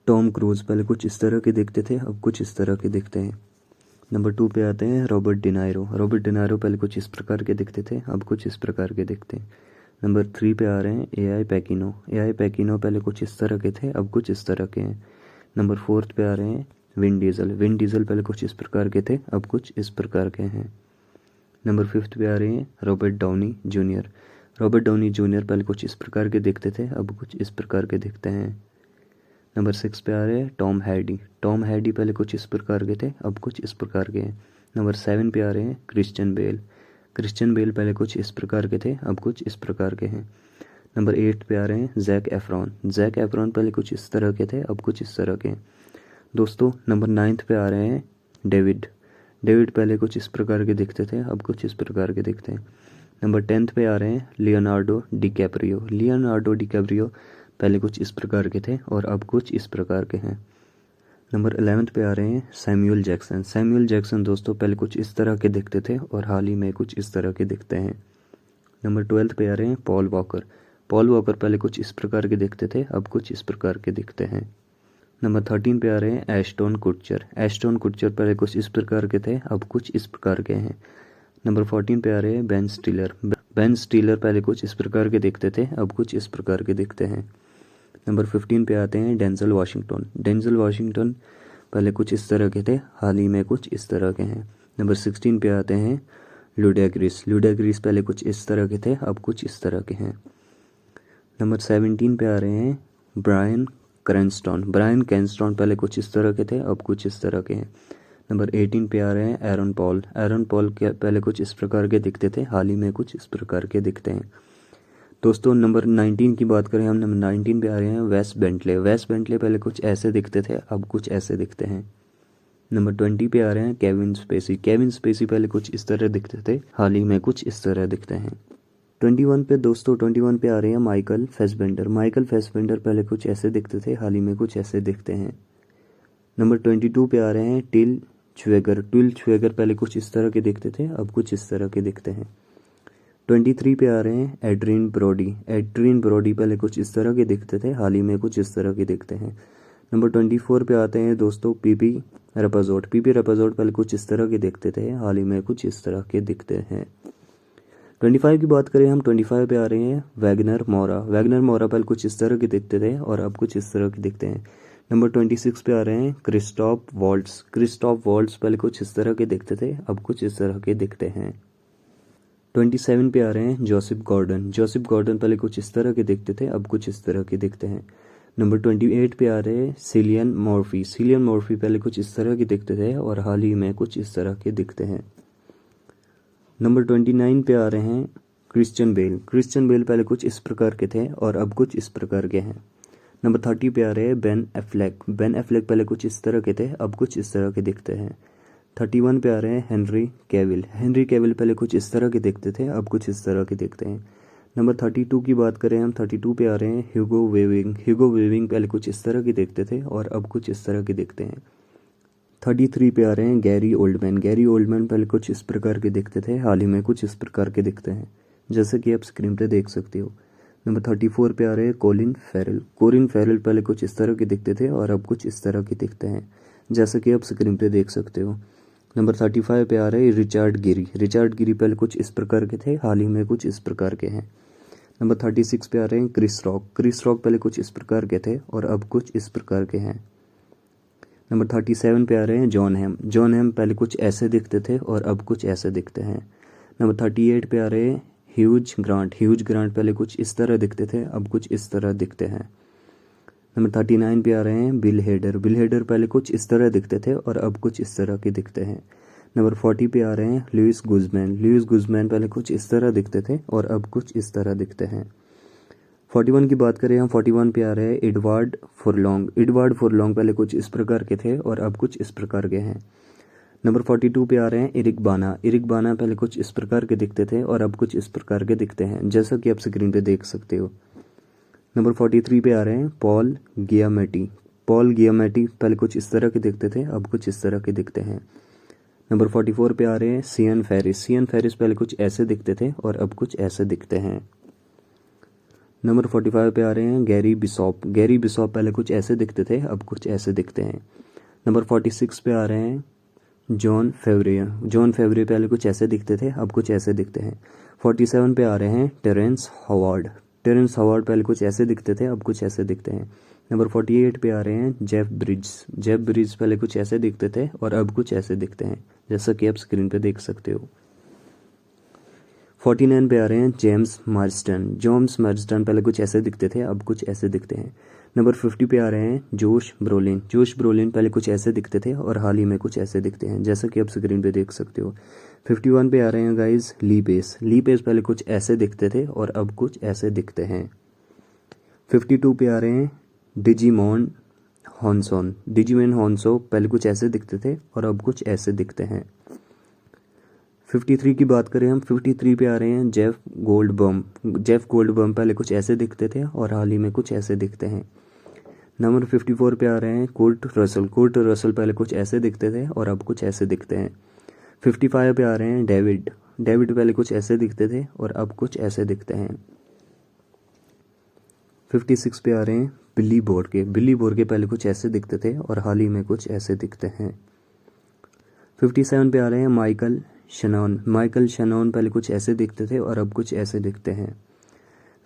Tom cruise पहले कुछ इस तरह के दिखते थे, अब कुछ इस तरह के दिखते हैं। नंबर 2 पे आते हैं रॉबर्ट डिनायरो। रॉबर्ट डिनायरो पहले कुछ इस प्रकार के दिखते थे, अब कुछ इस प्रकार के दिखते हैं। नंबर 3 पे आ रहे हैं एआई पैकिनो। एआई पैकिनो पहले कुछ इस तरह के थे, अब कुछ इस तरह के हैं। नंबर 4 पे आ रहे हैं विन डीजल। विन डीजल पहले कुछ इस प्रकार के थे, अब कुछ इस प्रकार के हैं। नंबर 5 पे आ रहे हैं Robert Downey junior. Robert Downey junior पहले कुछ इस प्रकार के दिखते थे, अब कुछ इस प्रकार के दिखते हैं। नंबर 6 पे आ रहे हैं टॉम हैडी। टॉम हैडी पहले कुछ इस प्रकार के थे, अब कुछ इस प्रकार के हैं। नंबर 7 पे आ रहे हैं क्रिश्चियन बेल। क्रिश्चियन बेल पहले कुछ इस प्रकार के थे, अब कुछ इस प्रकार के हैं। नंबर 8 पे आ रहे हैं जैक एफ्रॉन। जैक एफ्रॉन पहले कुछ इस तरह के थे, अब कुछ इस तरह के हैं। दोस्तों नंबर 9 पे आ रहे हैं डेविड। डेविड पहले कुछ इस प्रकार के दिखते थे, अब कुछ इस प्रकार के दिखते हैं। नंबर 10 पे आ रहे हैं लियोनार्डो डिकैप्रियो। लियोनार्डो डिकैप्रियो पहले कुछ इस प्रकार के थे और अब कुछ इस प्रकार के हैं। नंबर 11 पे आ रहे हैं सैमुअल जैक्सन। सैमुअल जैक्सन दोस्तों पहले कुछ इस तरह के दिखते थे और हाल ही में कुछ इस तरह के दिखते हैं। नंबर 12 पे आ रहे हैं पॉल वॉकर। पॉल वॉकर पहले कुछ इस प्रकार के दिखते थे, अब कुछ इस प्रकार के दिखते हैं। नंबर 13 पे आ रहे हैं एस्टोन कुटचर। एस्टोन कुटचर पहले कुछ इस प्रकार के थे, अब कुछ इस प्रकार के हैं। नंबर 14 पे आ रहे हैं बेन स्टिलर। बेन स्टिलर पहले कुछ इस प्रकार के दिखते थे, अब कुछ इस प्रकार के दिखते हैं। नंबर 15 पे आते हैं डेंजल वाशिंगटन। डेंजल वाशिंगटन पहले कुछ इस तरह के थे, हाल ही में कुछ इस तरह के हैं। नंबर 16 पे आते हैं लुडाग्रिस। लुडाग्रिस पहले कुछ इस तरह के थे, अब कुछ इस तरह के हैं। नंबर 17 पे आ रहे हैं ब्रायन क्रैनस्टन। ब्रायन क्रैनस्टन पहले कुछ इस तरह के थे, अब कुछ इस तरह के हैं। नंबर 18 पे आ रहे हैं एरन पॉल। एरन पॉल के पहले कुछ इस प्रकार के दिखते थे, हाल ही में कुछ इस प्रकार के दिखते हैं। दोस्तों नंबर 19 की बात करें हम, नंबर 19 पे आ रहे हैं वेस बेंटले। वेस बेंटले पहले कुछ ऐसे दिखते थे, अब कुछ ऐसे दिखते हैं। नंबर 20 पे आ रहे हैं केविन स्पेसी। केविन स्पेसी पहले कुछ इस तरह दिखते थे, हाल ही में कुछ इस तरह दिखते हैं। 21 पे दोस्तों 21 पे आ रहे हैं माइकल फेसबेंडर। माइकल फेसबेंडर पहले कुछ ऐसे दिखते थे, हाल ही में कुछ ऐसे दिखते हैं। नंबर 22 पे आ रहे हैं टिल छुएगर। टिल छुएगर पहले कुछ इस तरह के दिखते थे, अब कुछ इस तरह के दिखते हैं। 23 पे आ रहे हैं एड्रियन ब्रोडी। एड्रियन ब्रोडी पहले कुछ इस तरह के दिखते थे, हाल ही में कुछ इस तरह के दिखते हैं। नंबर 24 पे आते हैं दोस्तों पीपी रपाजोट। पीपी रपाजोट पहले कुछ इस तरह के दिखते थे, हाल ही में कुछ इस तरह के दिखते हैं। 25 की बात करें हम, 25 पे आ रहे हैं वैगनर मोरा। वैगनर मोरा पहले कुछ इस तरह के दिखते थे और अब कुछ इस तरह के दिखते हैं। नंबर 26 पे आ रहे हैं क्रिस्टॉफ वॉल्ट्स। क्रिस्टॉफ वॉल्ट्स पहले कुछ इस तरह के दिखते थे, अब कुछ इस तरह के दिखते हैं। 27 पे आ रहे हैं जोसेफ गॉर्डन। जोसेफ गॉर्डन पहले कुछ इस तरह के दिखते थे, अब कुछ इस तरह के दिखते हैं। नंबर 28 पे आ रहे हैं सिलियन मॉर्फी। सिलियन मॉर्फी पहले कुछ इस तरह के दिखते थे और हाल ही में कुछ इस तरह के दिखते हैं। नंबर 29 पे आ रहे हैं क्रिश्चियन बेल। क्रिश्चियन बेल पहले कुछ इस प्रकार के थे और अब कुछ इस प्रकार के हैं। नंबर 30 पे आ रहे हैं बेन एफ्लेक। बेन एफ्लेक पहले कुछ इस तरह के थे, अब कुछ इस तरह के दिखते हैं। 31 पे आ रहे हैं हेनरी कैविल। हेनरी कैविल पहले कुछ इस तरह के दिखते थे, अब कुछ इस तरह के दिखते हैं। नंबर 32 की बात करें हम, 32 पे आ रहे हैं ह्यूगो वेविंग। ह्यूगो वेविंग पहले कुछ इस तरह के दिखते थे और अब कुछ इस तरह के दिखते हैं। 33 पे आ रहे हैं गैरी ओल्डमैन। गैरी ओल्डमैन पहले कुछ इस प्रकार के दिखते थे, हाल ही में कुछ इस प्रकार के दिखते हैं, जैसे कि आप स्क्रीन पे देख सकते हो। नंबर 34 पे आ रहे हैं कोलिन फेरल। कोलिन फेरल पहले कुछ इस तरह के दिखते थे और अब कुछ इस तरह के दिखते हैं, जैसे कि आप स्क्रीन पे देख सकते हो। नंबर 35 पे आ रहे हैं रिचर्ड गिरी। रिचर्ड गिरी पहले कुछ इस प्रकार के थे, हाल ही में कुछ इस प्रकार के हैं। नंबर 36 पे आ रहे हैं क्रिस रॉक। क्रिस रॉक पहले कुछ इस प्रकार के थे और अब कुछ इस प्रकार के हैं। नंबर 37 पे आ रहे हैं जॉन हैम। जॉन हैम पहले कुछ ऐसे दिखते थे और अब कुछ ऐसे दिखते हैं। नंबर 38 पे आ रहे हैं ह्यूज ग्रांट। ह्यूज ग्रांट पहले कुछ इस तरह दिखते थे, अब कुछ इस तरह दिखते हैं। नंबर 39 पे आ रहे हैं बिल हेडर। बिल हेडर पहले कुछ इस तरह दिखते थे और अब कुछ इस तरह के दिखते हैं। नंबर 40 पे आ रहे हैं लुइस गुजमैन। लुइस गुजमैन पहले कुछ इस तरह दिखते थे और अब कुछ इस तरह दिखते हैं। 41 की बात करें हम, 41 पे आ रहे हैं एडवर्ड फुरलॉन्ग। एडवर्ड फुरलॉन्ग पहले कुछ इस प्रकार के थे और अब कुछ इस प्रकार के हैं। नंबर 42 पे आ रहे हैं एरिक बाना। एरिक बाना पहले कुछ इस प्रकार के दिखते थे और अब कुछ इस प्रकार के दिखते हैं, जैसा कि आप स्क्रीन पे देख सकते हो। नंबर 43 पे आ रहे हैं पॉल गियामेटी। पॉल गियामेटी पहले कुछ इस तरह के दिखते थे, अब कुछ इस तरह के दिखते हैं। नंबर 44 पे आ रहे हैं सियन फेरिस। सियन फेरिस पहले कुछ ऐसे दिखते थे और अब कुछ ऐसे दिखते हैं। नंबर 45 पे आ रहे हैं गैरी बिशॉप। गैरी बिशॉप पहले कुछ ऐसे दिखते थे, अब कुछ ऐसे दिखते हैं। नंबर 46 पे आ रहे हैं जॉन फेवरियर। जॉन फेवरियर पहले कुछ ऐसे दिखते थे, अब कुछ ऐसे दिखते हैं। 47 पे आ रहे हैं टेरेंस हॉवार्ड। टेरेंस हॉवार्ड पहले कुछ ऐसे दिखते थे, अब कुछ ऐसे दिखते हैं। नंबर 48 पे आ रहे हैं जेफ ब्रिज। जेफ ब्रिज पहले कुछ ऐसे दिखते थे और अब कुछ ऐसे दिखते हैं, जैसा कि आप स्क्रीन पे देख सकते हो। 49 पे आ रहे हैं जेम्स मार्स्टन। जेम्स मार्स्टन पहले कुछ ऐसे दिखते थे, अब कुछ ऐसे दिखते हैं। नंबर 50 पे आ रहे हैं जोश ब्रोलिन। जोश ब्रोलिन पहले कुछ ऐसे दिखते थे और हाल ही में कुछ ऐसे दिखते हैं, जैसा कि आप स्क्रीन पे देख सकते हो। 51 पे आ रहे हैं गाइस ली पेस। ली पेस पहले कुछ ऐसे दिखते थे और अब कुछ ऐसे दिखते हैं। 52 पे आ रहे हैं डिजीमॉन हॉन्सोन। डिजीमॉन हॉन्सो पहले कुछ ऐसे दिखते थे और अब कुछ ऐसे दिखते हैं। 53 की बात करें हम, 53 पे आ रहे हैं जेफ गोल्डबर्म। जेफ गोल्डबर्म पहले कुछ ऐसे दिखते थे और हाल ही में कुछ ऐसे दिखते हैं। नंबर 54 पे आ रहे हैं कुर्ट रसल। कुर्ट रसल पहले कुछ ऐसे दिखते थे और अब कुछ ऐसे दिखते हैं। 55 पे आ रहे हैं डेविड। डेविड पहले कुछ ऐसे दिखते थे और अब कुछ ऐसे दिखते हैं। 56 पे आ रहे हैं बिली बोर्गे। बिली बोर्गे पहले कुछ ऐसे दिखते थे और हाल ही में कुछ ऐसे दिखते हैं। 57 पे आ रहे हैं माइकल शनॉन। माइकल शनॉन पहले कुछ ऐसे दिखते थे और अब कुछ ऐसे दिखते हैं।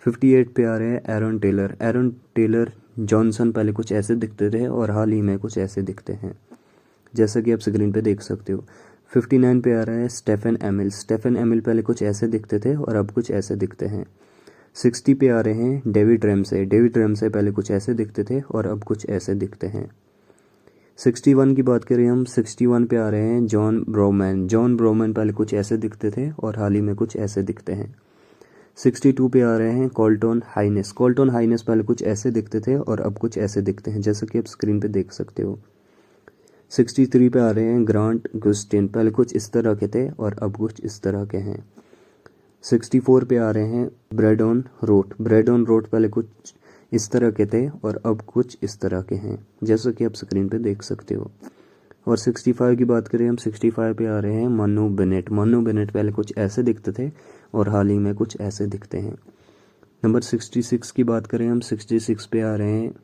58 पे आ रहे हैं Aaron Taylor. Aaron Taylor Johnson पहले कुछ ऐसे दिखते थे और हाल ही में कुछ ऐसे दिखते हैं, जैसा कि आप स्क्रीन पे देख सकते हो। 59 पे आ रहा है स्टेफन एमिल। स्टेफन एमिल पहले कुछ ऐसे दिखते थे और अब कुछ ऐसे दिखते हैं। 60 पे आ रहे हैं डेविड रैमसे। डेविड रैमसे पहले कुछ ऐसे दिखते थे और अब कुछ ऐसे दिखते हैं। 61 की बात करें हम, 61 पे आ रहे हैं जॉन ब्रोमैन। जॉन ब्रोमैन पहले कुछ ऐसे दिखते थे और हाल ही में कुछ ऐसे दिखते हैं। 62 पे आ रहे हैं कोल्टन हाइनेस। कोल्टन हाइनेस पहले कुछ ऐसे दिखते थे और अब कुछ ऐसे दिखते हैं, जैसा कि आप स्क्रीन पे देख सकते हो। 63 पे आ रहे हैं ग्रांट गुस्टिन। पहले कुछ इस तरह के थे और अब कुछ इस तरह के हैं। 64 पे आ रहे हैं ब्रैडन रोट। ब्रैडन रोट पहले कुछ इस तरह के थे और अब कुछ इस तरह के हैं, जैसा कि आप स्क्रीन पे देख सकते हो। और 65 की बात करें हम, 65 पे आ रहे हैं मनु बेनेट। मनु बेनेट पहले कुछ ऐसे दिखते थे और हाल ही में कुछ ऐसे दिखते हैं। नंबर 66 की बात करें हम, 66 पे आ रहे हैं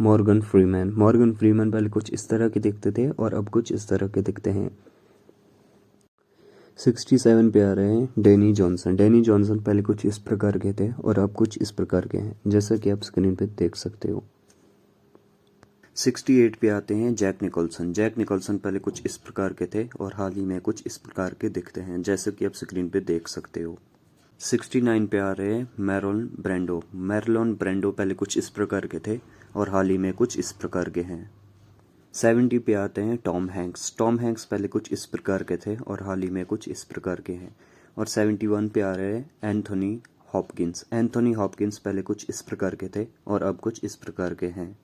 मॉर्गन फ्रीमैन। मॉर्गन फ्रीमैन पहले कुछ इस तरह के दिखते थे और अब कुछ इस तरह के दिखते हैं। 67 पे आ रहे हैं डैनी जॉनसन। डैनी जॉनसन पहले कुछ इस प्रकार के थे और अब कुछ इस प्रकार के हैं, जैसा कि आप स्क्रीन पे देख सकते हो। 68 पे आते हैं जैक निकोलसन। जैक निकोलसन पहले कुछ इस प्रकार के थे और हाल ही में कुछ इस प्रकार के दिखते हैं, जैसे कि आप स्क्रीन पे देख सकते हो। 69 पे आ रहे हैं मैरलोन ब्रेंडो। मैरलोन ब्रेंडो पहले कुछ इस प्रकार के थे और हाल ही में कुछ इस प्रकार के हैं। 70 पे आते हैं टॉम हैंक्स। टॉम हैंक्स पहले कुछ इस प्रकार के थे और हाल ही में कुछ इस प्रकार के हैं। और 71 पे आ रहे हैं एंथोनी हॉपकिंस। एंथोनी हॉपकिंस पहले कुछ इस प्रकार के थे और अब कुछ इस प्रकार के हैं।